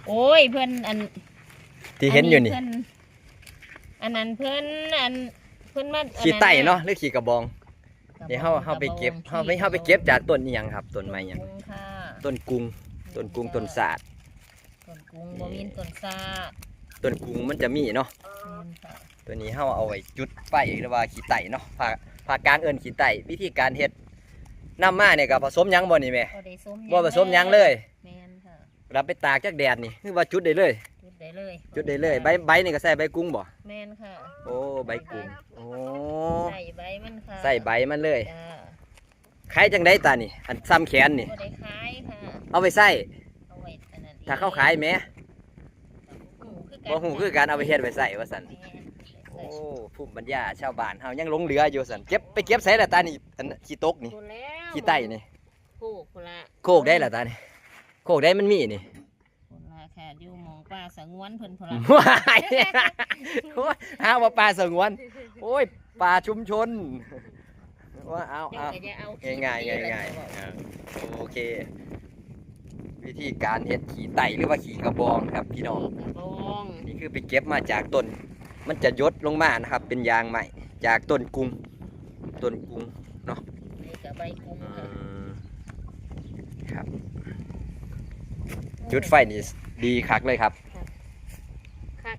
โอ้ยเพื่อนที่เห็นอยู่นี่อันนั้นเพื่อนมาขี้ไต่เนาะหรือขี้กระบองเดี๋ยวเขาไปเก็บเขาไปเก็บจากต้นนี้ยังครับต้นไม้ยังต้นกุ้งต้นสาดต้นกุ้งบ่มีต้นสาดต้นกุ้งมันจะมีเนาะตัวนี้เขาเอาไว้จุดไฟหรือว่าขี้ไต่เนาะภาคกลางเอิ้นขี้ไต่วิธีการเฮ็ดน้ำมาเนี่ยกับผสมยังบ่นี่แม่บ่ผสมยังเลยรับไปตากจากแดดนี่คือว่าจุดได้เลยจุดได้เลยใบนี่ก็ใส่ใบกุ้งบ่แม่นค่ะโอ้ใบกุ้งโอ้ใส่ใบมันค่ะใส่ใบมันเลยขายจังได้ตานี่อันซ้ำแขนนี่บ่ได้ขายค่ะเอาไปใส่อันนั้นถ้าเขาขายแม่บ่ฮู้คือการเอาไปเฮ็ดไปใส่ว่าซั่นโอ้ภูมิปัญญาชาวบ้านเฮายังหลงเหลืออยู่ซั่นเก็บใส่ละตานี่อันขี้ตกนี่ขี้ไต่นี่โคกได้ละตานี่โคกได้มันมีนี่ค่ะอยู่หมองป่าสงวนเพิ่นพละหาว่าป่าสงวนโอ้ยป่าชุมชนว่าเอาง่ายโอเควิธีการเฮ็ดขี่ไต่หรือว่าขี่กระบองครับพี่น้องนี่คือไปเก็บมาจากต้นมันจะยดลงมานะครับเป็นยางใหม่จากต้นกุ้งเนาะใบกุ้งครับจุดไฟนี่ดีคักเลยครับ